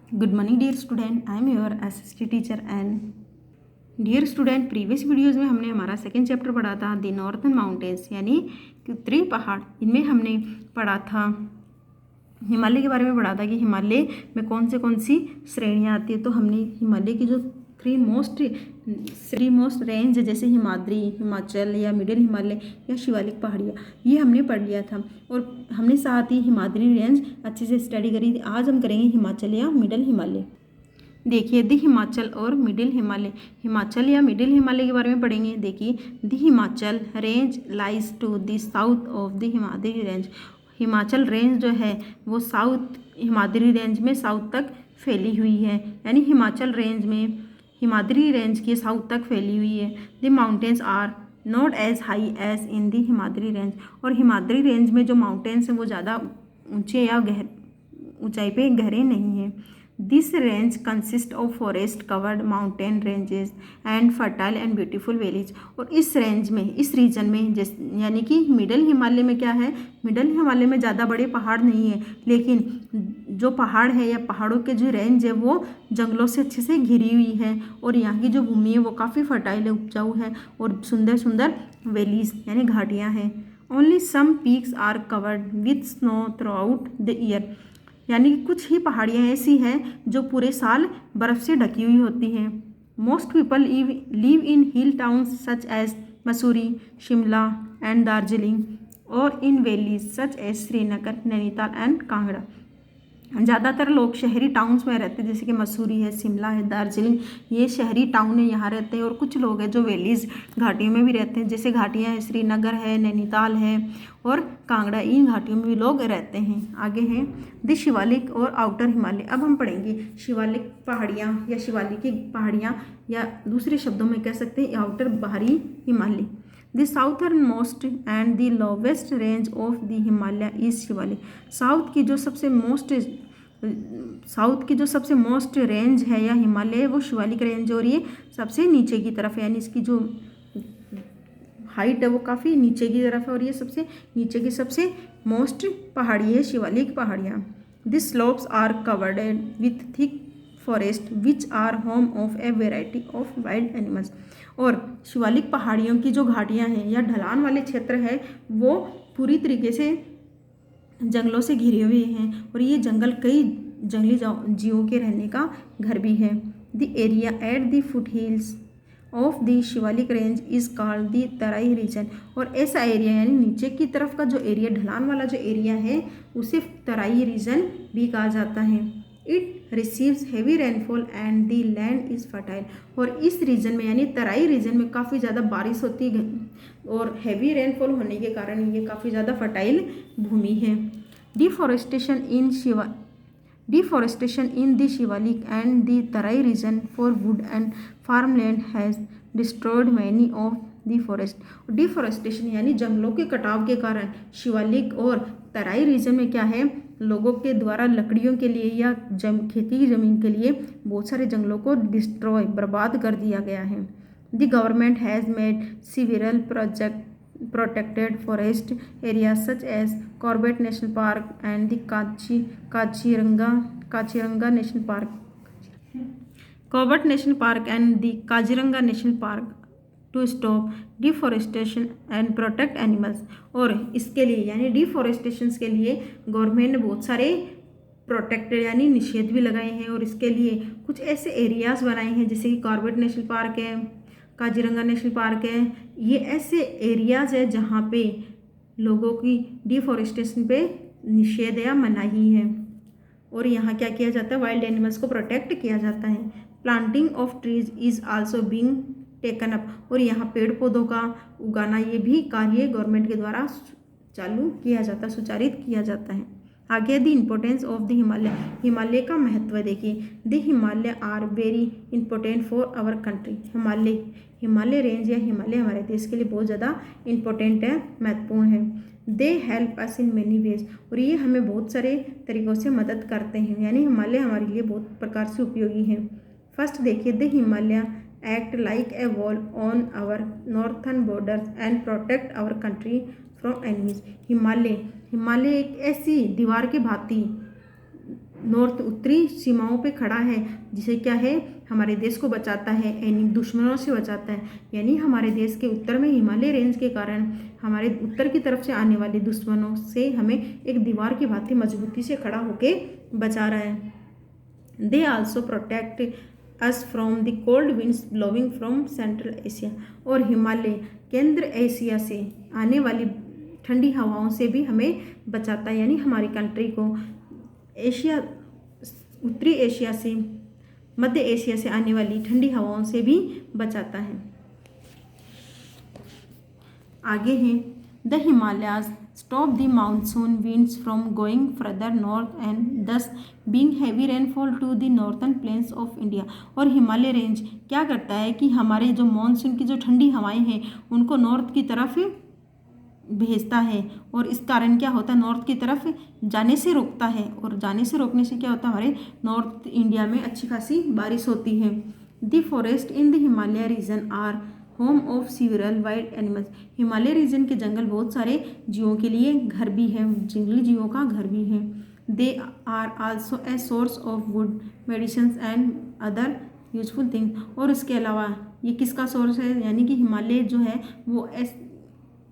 Good morning dear student, I am your assistant teacher and dear student previous videos में हमने हमारा second chapter पढ़ा था the northern mountains यानी कि उत्तरी पहाड़। इनमें हमने पढ़ा था हिमालय के बारे में पढ़ा था कि हिमालय में कौन सी श्रेणियाँ आती है। तो हमने हिमालय की जो थ्री मोस्ट रेंज जैसे हिमाद्री, हिमाचल या मिडिल हिमालय या शिवालिक पहाड़ियाँ, ये हमने पढ़ लिया था और हमने साथ ही हिमाद्री रेंज अच्छे से स्टडी करी थी। आज हम करेंगे हिमाचल या मिडिल हिमालय। देखिए दी हिमाचल और मिडिल हिमालय, हिमाचल या मिडिल हिमालय के बारे में पढ़ेंगे। देखिए the Himachal range lies to the south of the Himadri range. Himachal range जो है वो साउथ हिमाद्री रेंज में साउथ तक फैली हुई है, यानी हिमाचल रेंज में हिमाद्री रेंज के साउथ तक फैली हुई है। The mountains are not as high as in the Himadri range. और हिमाद्री रेंज में जो माउंटेन्स हैं वो ज़्यादा ऊंचे या ऊंचाई पे गहरे नहीं हैं। This range consist of forest covered mountain ranges and fertile and beautiful valleys. और इस रेंज में, इस रीजन में यानी कि मिडल हिमालय में क्या है, मिडल हिमालय में ज़्यादा बड़े पहाड़ नहीं है, लेकिन जो पहाड़ है या पहाड़ों के जो रेंज है वो जंगलों से अच्छे से घिरी हुई है। और यहाँ की जो भूमि है वो काफ़ी फर्टाइल है, उपजाऊ है और सुंदर सुंदर वैलीज यानी घाटियाँ हैं। Only some peaks are covered with snow throughout the year. यानी कि कुछ ही पहाड़ियाँ ऐसी हैं जो पूरे साल बर्फ़ से ढकी हुई होती हैं। Most people live in hill towns such as Mussoorie, Shimla and Darjeeling और in valleys such as Srinagar, Nainital and Kangra. ज़्यादातर लोग शहरी टाउन्स में रहते हैं, जैसे कि मसूरी है, शिमला है, दार्जिलिंग, ये शहरी टाउन है, यहाँ रहते हैं। और कुछ लोग हैं जो वैलीज घाटियों में भी रहते हैं, जैसे घाटियाँ हैं श्रीनगर है, नैनीताल है और कांगड़ा, इन घाटियों में भी लोग रहते हैं। आगे हैं द शिवालिक और आउटर हिमालय। अब हम पढ़ेंगे शिवालिक पहाड़ियाँ या शिवालिक की पहाड़ियाँ, या दूसरे शब्दों में कह सकते हैं आउटर बाहरी Himalaya. The southern most and the lowest range of the Himalaya is Shivalik. South की जो सबसे मोस्ट रेंज है या हिमालय है वो शिवालिक रेंज, और ये सबसे नीचे की तरफ है, यानी इसकी जो हाइट है वो काफ़ी नीचे की तरफ है और ये सबसे नीचे की सबसे मोस्ट पहाड़ी है शिवालिक पहाड़ियाँ। This slopes are covered with thick forest which are home of a variety of wild animals. और शिवालिक पहाड़ियों की जो घाटियाँ हैं या ढलान वाले क्षेत्र है वो पूरी तरीके से जंगलों से घिरे हुए हैं और ये जंगल कई जंगली जीवों के रहने का घर भी है। The area at the foot hills of the Shivalik range is called the Terai region. और ऐसा एरिया यानी नीचे की तरफ का जो एरिया, ढलान वाला जो एरिया है उसे तराई रीजन भी कहा जाता है। It receives heavy rainfall and the land is fertile. और इस रीजन में यानी तराई रीजन में काफ़ी ज़्यादा बारिश होती है और हैवी रेनफॉल होने के कारण ये काफ़ी ज़्यादा फर्टाइल भूमि है। Deforestation in the Shivalik and the Terai region for wood and farmland has destroyed many of the forest. Deforestation यानी जंगलों के कटाव के कारण शिवालिक और तराई रीजन में क्या है, लोगों के द्वारा लकड़ियों के लिए या खेती की ज़मीन के लिए बहुत सारे जंगलों को बर्बाद कर दिया गया है। The government has made सिविरल protected forest areas such as Corbett National Park and the Kaziranga National Park. Corbett National Park and the Kaziranga National Park to stop deforestation and protect animals. और इसके लिए यानी deforestation के लिए government ने बहुत सारे protected यानी निषेध भी लगाए हैं और इसके लिए कुछ ऐसे एरियाज बनाए हैं जैसे कि कॉर्बेट नेशनल पार्क है, काजीरंगा नेशनल पार्क है। ये ऐसे एरियाज है जहाँ पे लोगों की डिफॉरेस्टेशन पे निषेध या मनाही है और यहाँ क्या किया जाता है, वाइल्ड एनिमल्स को प्रोटेक्ट किया जाता है। Planting of trees is also being taken up. और यहाँ पेड़ पौधों का उगाना ये भी कार्य गवर्नमेंट के द्वारा चालू किया जाता है, सुचारित किया जाता है। आगे the importance of the Himalaya, Himalaya का महत्व देखिए। The Himalaya are very important for our country. Himalaya range या हिमालय हमारे देश के लिए बहुत ज़्यादा इंपॉर्टेंट है, महत्वपूर्ण है। They help us in many ways. और ये हमें बहुत सारे तरीक़ों से मदद करते हैं, यानी हिमालय हमारे लिए बहुत प्रकार से उपयोगी हैं। फर्स्ट देखिए the Himalaya act like a wall on our northern borders and protect our country from enemies. Himalaya एक ऐसी दीवार के भांति नॉर्थ उत्तरी सीमाओं पे खड़ा है, जिसे क्या है, हमारे देश को बचाता है, यानी दुश्मनों से बचाता है। यानी हमारे देश के उत्तर में हिमालय रेंज के कारण हमारे उत्तर की तरफ से आने वाले दुश्मनों से हमें एक दीवार की भांति मजबूती से खड़ा होके बचा रहा है। They also protect us from the cold winds blowing from central Asia. और हिमालय केंद्र एशिया से आने वाली ठंडी हवाओं से भी हमें बचाता है, यानी हमारी कंट्री को एशिया, उत्तरी एशिया से, मध्य एशिया से आने वाली ठंडी हवाओं से भी बचाता है। आगे है the Himalayas stop the monsoon winds from going further north and thus being heavy rainfall to the northern plains of India. और हिमालय रेंज क्या करता है कि हमारे जो मानसून की जो ठंडी हवाएं हैं उनको नॉर्थ की तरफ भेजता है, और इस कारण क्या होता है, नॉर्थ की तरफ जाने से रोकता है, और जाने से रोकने से क्या होता है, हमारे नॉर्थ इंडिया में अच्छी खासी बारिश होती है। The forest in the Himalaya region are home of several wild animals. Himalaya region के जंगल बहुत सारे जीवों के लिए घर भी है, जंगली जीवों का घर भी है। They are also a source of wood medicine and other useful thing. और इसके अलावा ये किसका सोर्स है, यानी कि हिमालय जो है वो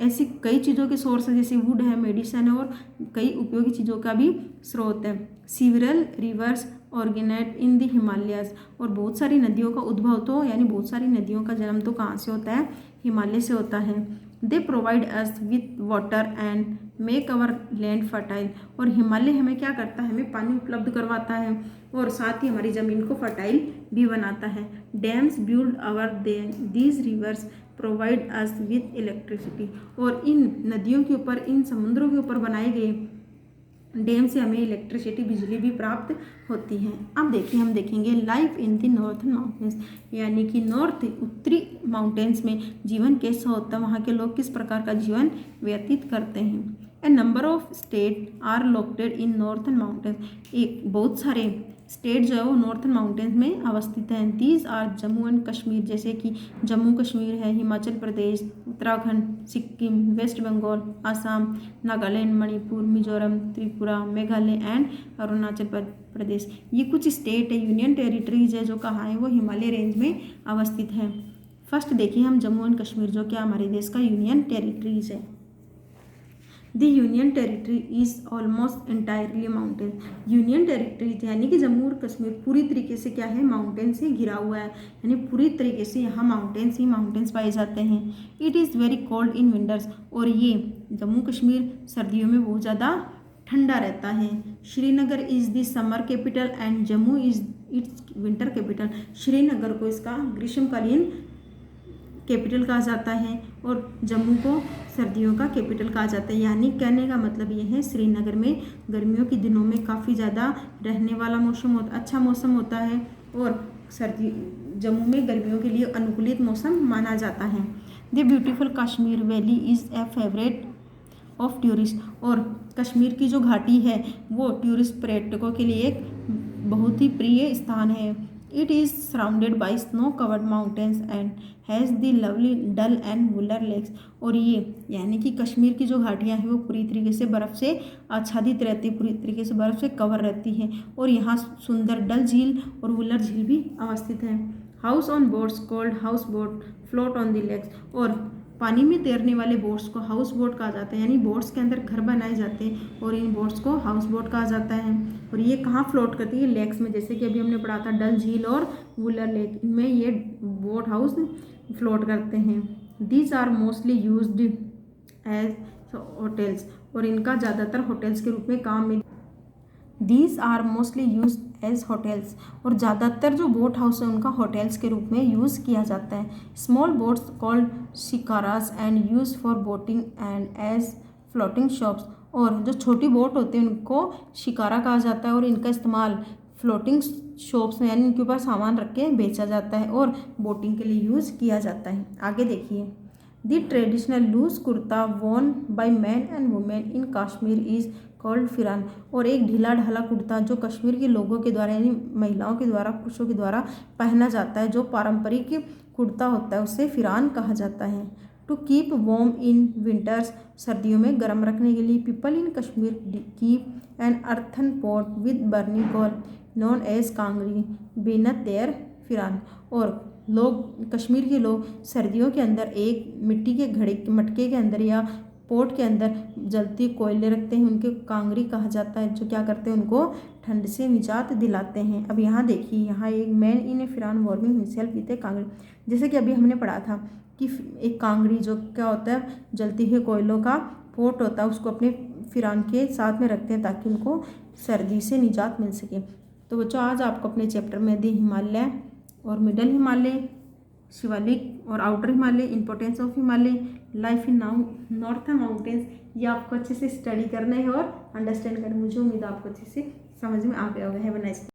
ऐसी कई चीज़ों के सोर्स है, जैसे वुड है, मेडिसिन है, और कई उपयोगी चीज़ों का भी स्रोत है। Several rivers originate in the Himalayas. और बहुत सारी नदियों का उद्भव तो, यानी बहुत सारी नदियों का जन्म तो कहाँ से होता है, हिमालय से होता है। They provide us with water and make our land fertile. और हिमालय हमें क्या करता है, हमें पानी उपलब्ध करवाता है और साथ ही हमारी ज़मीन को फर्टाइल भी बनाता है। Dams build our these rivers provide us with electricity. और इन नदियों के ऊपर, इन समुद्रों के ऊपर बनाए गए डैम से हमें इलेक्ट्रिसिटी, बिजली भी प्राप्त होती है। अब देखिए, हम देखेंगे life in the northern mountains, यानी कि नॉर्थ उत्तरी माउंटेन्स में जीवन कैसा होता है, वहाँ के लोग किस प्रकार का जीवन व्यतीत करते हैं। A number of state are located in northern mountains. एक बहुत सारे स्टेट जो है वो नॉर्थन माउंटेन्स में अवस्थित हैं। These are Jammu and Kashmir, जैसे कि जम्मू कश्मीर है, हिमाचल प्रदेश, उत्तराखंड, सिक्किम, वेस्ट बंगाल, आसाम, नागालैंड, मणिपुर, मिजोरम, त्रिपुरा, मेघालय एंड अरुणाचल प्रदेश। ये कुछ स्टेट है, यूनियन टेरिटरीज है, जो कहाँ है, वो हिमालय रेंज में अवस्थित है। फर्स्ट देखिए हम जम्मू एंड कश्मीर, जो क्या हमारे देश का यूनियन टेरिटरीज है। The union territory is almost entirely mountain. Union territory यानी कि जम्मू और कश्मीर पूरी तरीके से क्या है, माउंटेन से घिरा हुआ है, यानी पूरी तरीके से यहाँ माउंटेन्स ही माउंटेन्स पाए जाते हैं। It is very cold in winters. और ये जम्मू कश्मीर सर्दियों में बहुत ज़्यादा ठंडा रहता है। Srinagar is the summer capital and Jammu is it's winter capital. Srinagar को इसका ग्रीष्मकालीन कैपिटल कहा जाता है और जम्मू को सर्दियों का कैपिटल कहा जाता है। यानी कहने का मतलब ये है, श्रीनगर में गर्मियों के दिनों में काफ़ी ज़्यादा रहने वाला मौसम अच्छा मौसम होता है, और जम्मू में गर्मियों के लिए अनुकूलित मौसम माना जाता है। The beautiful Kashmir valley is a favourite of tourist. और कश्मीर की जो घाटी है वो टूरिस्ट पर्यटकों के लिए एक बहुत ही प्रिय स्थान है। It is surrounded by snow covered mountains and has the lovely Dal and Wular lakes. और ये यानी कि कश्मीर की जो घाटियाँ हैं वो पूरी तरीके से बर्फ़ से आच्छादित रहती है, पूरी तरीके से बर्फ़ से कवर रहती है, और यहाँ सुंदर डल झील और वुलर झील भी अवस्थित है। House on boats called house boat float on the lakes. और पानी में तैरने वाले बोट्स को हाउस बोट कहा जाता है, यानी बोट्स के अंदर घर बनाए जाते हैं और इन बोट्स को हाउस बोट कहा जाता है। और ये कहाँ फ्लोट करती है, लेक्स में, जैसे कि अभी हमने पढ़ा था डल झील और वुलर लेक, इनमें ये बोट हाउस फ्लोट करते हैं। These are mostly used as hotels. और इनका ज़्यादातर होटल्स के रूप में काम में these are mostly use as hotels. और ज़्यादातर जो बोट हाउस है उनका होटल्स के रूप में यूज़ किया जाता है। Small boats called shikaras and use for boating and as floating shops. और जो छोटी बोट होती है उनको शिकारा कहा जाता है और इनका इस्तेमाल फ्लोटिंग शॉप्स में, यानी इनके ऊपर सामान रख के बेचा जाता है और बोटिंग के लिए यूज़ किया जाता है। आगे देखिए, the traditional loose kurta worn by man and women in Kashmir is called phiran. और एक ढीला ढाला कुर्ता जो कश्मीर के लोगों के द्वारा, यानी महिलाओं के द्वारा, पुरुषों के द्वारा पहना जाता है, जो पारंपरिक कुर्ता होता है, उसे फिरान कहा जाता है। To keep warm in winters, सर्दियों में गर्म रखने के लिए। People in Kashmir keep an earthen pot with burning coal known as kangri beneath their phiran. और लोग, कश्मीर के लोग सर्दियों के अंदर एक मिट्टी के घड़े मटके के अंदर या पोट के अंदर जलती कोयले रखते हैं, उनके कांगरी कहा जाता है, जो क्या करते हैं, उनको ठंड से निजात दिलाते हैं। अब यहाँ देखिए, यहाँ एक man in a phiran warming himself with a kangri, जैसे कि अभी हमने पढ़ा था कि एक कांगरी जो क्या होता है, जलती हुई कोयलों का पोट होता है, उसको अपने फिरान के साथ में रखते हैं ताकि उनको सर्दी से निजात मिल सके। तो बच्चों, आज आपको अपने चैप्टर में दी हिमालय और मिडल हिमालय, शिवालिक और outer Himalaya, importance of Himalaya, life in northern mountains, ये आपको अच्छे से स्टडी करना है और अंडरस्टैंड करना है। मुझे उम्मीद आपको अच्छे से समझ में आ गया होगा। Have a nice day.